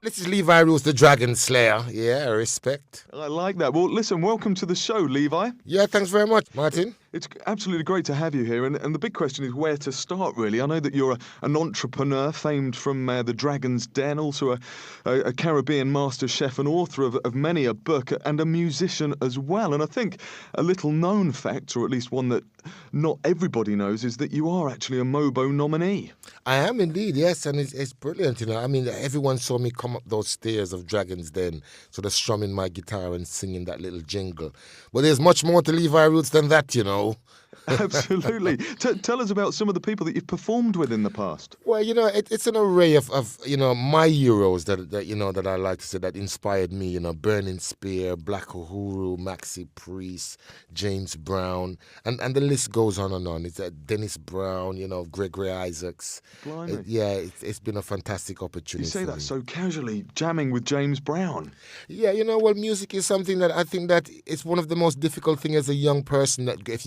This is Levi Roots, the Dragon Slayer. Yeah, respect. I like that. Well, listen, welcome to the show, Levi. Yeah, thanks very much, Martin. It's absolutely great to have you here. And the big question is where to start, really. I know that you're an entrepreneur famed from the Dragon's Den, also a Caribbean master chef and author of many a book, and a musician as well. And I think a little known fact, or at least one that not everybody knows, is that you are actually a MOBO nominee. I am indeed, yes, and it's brilliant, I mean, everyone saw me come up those stairs of Dragon's Den, sort of strumming my guitar and singing that little jingle. But there's much more to Levi Roots than that. Absolutely. Tell us about some of the people that you've performed with in the past. Well, it's an array of my heroes that I like to say that inspired me, Burning Spear, Black Uhuru, Maxi Priest, James Brown, and the list goes on and on. It's Dennis Brown, Gregory Isaacs. Blimey. It's been a fantastic opportunity. You say for that me. so casually, jamming with James Brown. Yeah, well, music is something that I think that it's one of the most difficult things as a young person, that if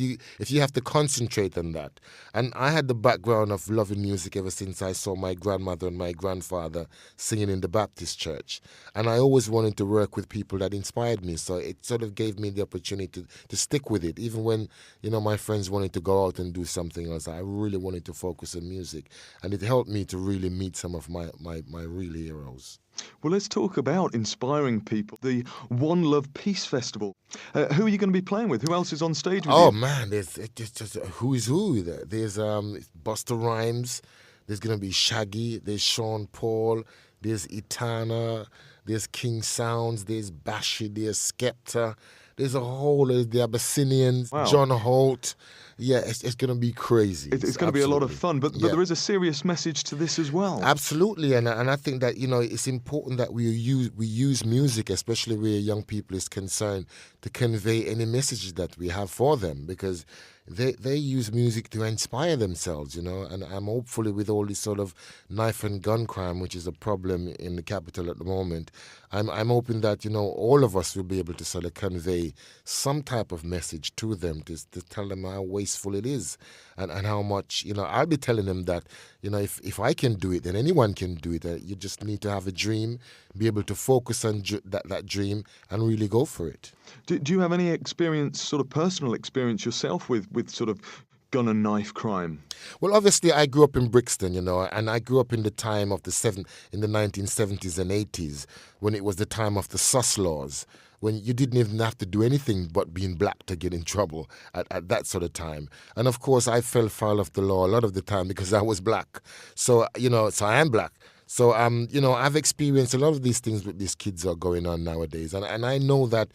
you have to concentrate on that. And I had the background of loving music ever since I saw my grandmother and my grandfather singing in the Baptist church. And I always wanted to work with people that inspired me. So it sort of gave me the opportunity to stick with it. Even when, my friends wanted to go out and do something else, I really wanted to focus on music. And it helped me to really meet some of my real heroes. Well, let's talk about inspiring people. The One Love Peace Festival. Who are you going to be playing with? Who else is on stage with you? Oh man, there's just who is who there. There's Busta Rhymes. There's gonna be Shaggy. There's Sean Paul. There's Itana. There's King Sounds. There's Bashi. There's Skepta. There's the Abyssinians. Wow. John Holt. Yeah, it's going to be crazy. It's going to be a lot of fun, but there is a serious message to this as well. Absolutely, and I think that it's important that we use music, especially where young people is concerned, to convey any messages that we have for them, because they use music to inspire themselves, and I'm hopefully with all this sort of knife and gun crime, which is a problem in the capital at the moment, I'm hoping that all of us will be able to sort of convey some type of message to them to tell them how wasteful it is, and how much I'll be telling them that if I can do it, then anyone can do it. You just need to have a dream, be able to focus on that dream, and really go for it. Do you have any experience, sort of personal experience yourself with sort of gun and knife crime? Well, obviously, I grew up in Brixton, and I grew up in the time of in the 1970s and 80s, when it was the time of the sus laws, when you didn't even have to do anything but being black to get in trouble at that sort of time. And of course, I fell foul of the law a lot of the time because I was black. So, so I am black. So, I've experienced a lot of these things with these kids are going on nowadays. And I know that,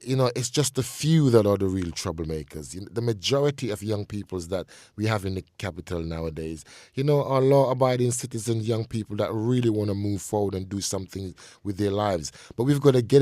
it's just a few that are the real troublemakers. The majority of young peoples that we have in the capital nowadays, are law-abiding citizens, young people that really want to move forward and do something with their lives. But we've got to get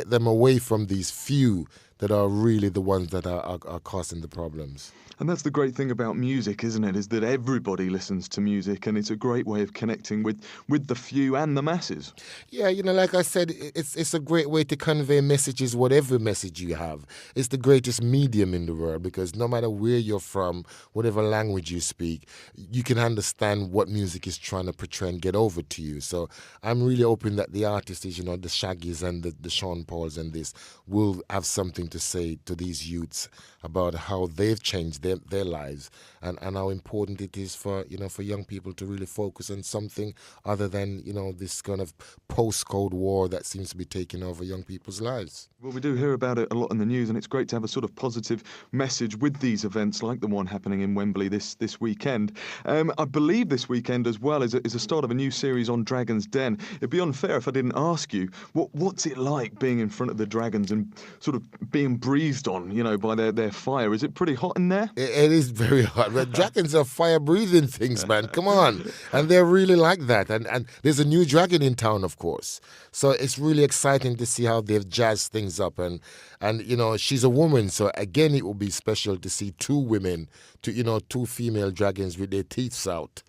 them away from these few that are really the ones that are causing the problems. And that's the great thing about music, isn't it? Is that everybody listens to music, and it's a great way of connecting with the few and the masses. Yeah, like I said, it's a great way to convey messages, whatever message you have. It's the greatest medium in the world, because no matter where you're from, whatever language you speak, you can understand what music is trying to portray and get over to you. So I'm really hoping that the artists, the Shaggys and the Sean Pauls and this, will have something to say to these youths about how they've changed their lives, and how important it is for young people to really focus on something other than this kind of post-Cold War that seems to be taking over young people's lives. Well, we do hear about it a lot in the news, and it's great to have a sort of positive message with these events like the one happening in Wembley this weekend. I believe this weekend as well is a start of a new series on Dragon's Den. It'd be unfair if I didn't ask you, what's it like being in front of the dragons and sort of being breathed on, by their fire? Is it pretty hot in there? It is very hot. But dragons are fire-breathing things, man. Come on. And they're really like that. And there's a new dragon in town, of course. So it's really exciting to see how they've jazzed things up. And she's a woman. So, again, it will be special to see two women, two female dragons with their teeth out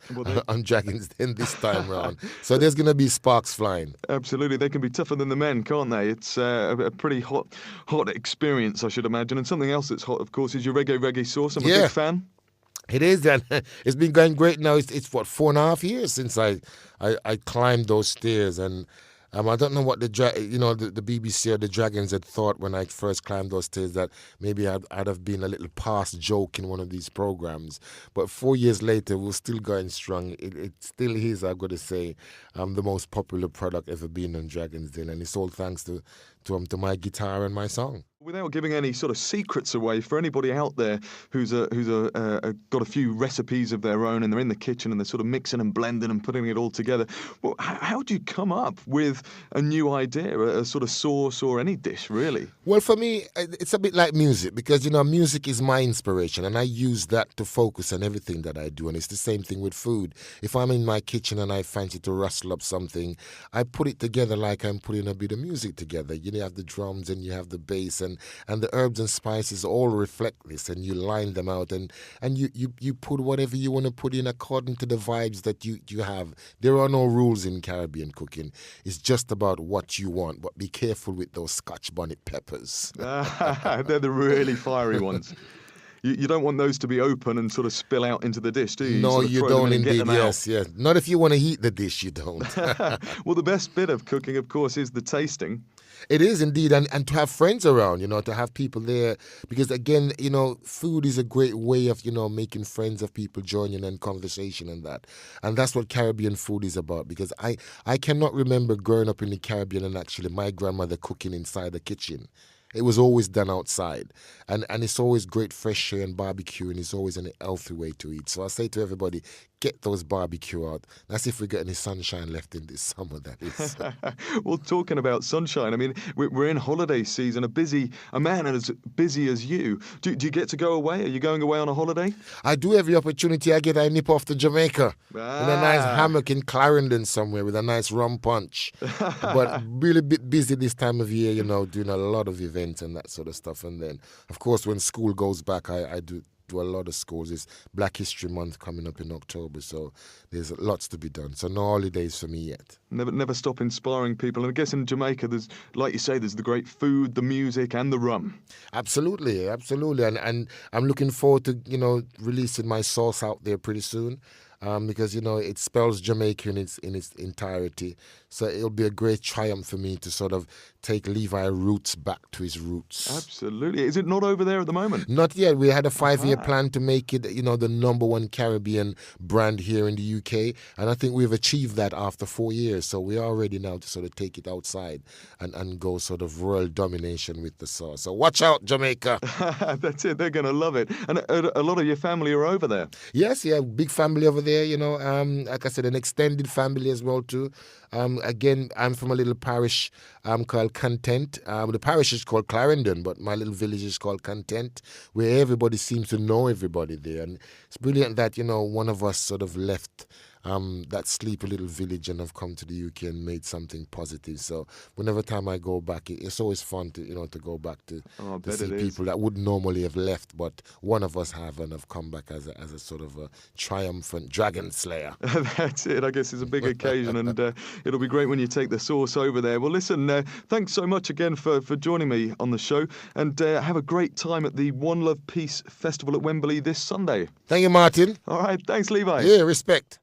on Dragon's Den this time round. So there's going to be sparks flying. Absolutely. They can be tougher than the men, can't they? It's a pretty hot experience, I should imagine. And something else that's hot, of course, is your reggae sauce. I'm a big fan. It is, and it's been going great now. It's 4.5 years since I climbed those stairs, and I don't know what the BBC or the Dragons had thought when I first climbed those stairs, that maybe I'd have been a little past joke in one of these programs. But 4 years later, we're still going strong. It still is, I've got to say, the most popular product ever been on Dragons Den, and it's all thanks to my guitar and my song. Without giving any sort of secrets away, for anybody out there who's got a few recipes of their own and they're in the kitchen and they're sort of mixing and blending and putting it all together, well, how do you come up with a new idea, a sort of sauce or any dish, really? Well, for me, it's a bit like music, because, music is my inspiration, and I use that to focus on everything that I do. And it's the same thing with food. If I'm in my kitchen and I fancy to rustle up something, I put it together like I'm putting a bit of music together. You have the drums and you have the bass, and the herbs and spices all reflect this, and you line them out, and you put whatever you want to put in according to the vibes that you have. There are no rules in Caribbean cooking. It's just about what you want, but be careful with those Scotch bonnet peppers. They're the really fiery ones. You don't want those to be open and sort of spill out into the dish, do you? No, you don't indeed. Yes. Not if you want to heat the dish, you don't. Well, the best bit of cooking, of course, is the tasting. It is indeed, and to have friends around, to have people there, because again, food is a great way of, making friends, of people joining in conversation and that. And that's what Caribbean food is about, because I cannot remember growing up in the Caribbean and actually my grandmother cooking inside the kitchen. It was always done outside, and it's always great fresh air and barbecue, and it's always a healthy way to eat. So I say to everybody, get those barbecue out. That's if we get any sunshine left in this summer, that is. Well, talking about sunshine, I mean, we're in holiday season. A man as busy as you. Do you get to go away? Are you going away on a holiday? I do. Every opportunity I get, I nip off to Jamaica in a nice hammock in Clarendon somewhere with a nice rum punch. But really bit busy this time of year, doing a lot of events and that sort of stuff. And then, of course, when school goes back, I do a lot of schools. It's Black History Month coming up in October, so there's lots to be done. So no holidays for me yet. Never stop inspiring people. And I guess in Jamaica, there's, like you say, there's the great food, the music, and the rum. Absolutely. And I'm looking forward to releasing my sauce out there pretty soon. Because it spells Jamaica in its entirety, so it'll be a great triumph for me to sort of take Levi Roots back to his roots. Absolutely. Is it not over there at the moment? Not yet. We had a 5-year plan to make it, the #1 Caribbean brand here in the UK, and I think we've achieved that after 4 years. So we are ready now to sort of take it outside and go sort of world domination with the sauce. So watch out, Jamaica. That's it. They're going to love it. And a lot of your family are over there. Yes, big family over there. Like I said, an extended family as well too. Again, I'm from a little parish called Content. The parish is called Clarendon, but my little village is called Content, where everybody seems to know everybody there. And it's brilliant that, one of us sort of left that sleepy little village and have come to the UK and made something positive. So whenever time I go back, it's always fun to go back to see people that wouldn't normally have left, but one of us have and have come back as a sort of a triumphant dragon slayer. That's it. I guess it's a big occasion, and it'll be great when you take the sauce over there. Well, listen, thanks so much again for joining me on the show, and have a great time at the One Love Peace Festival at Wembley this Sunday. Thank you, Martin. All right. Thanks, Levi. Yeah, respect.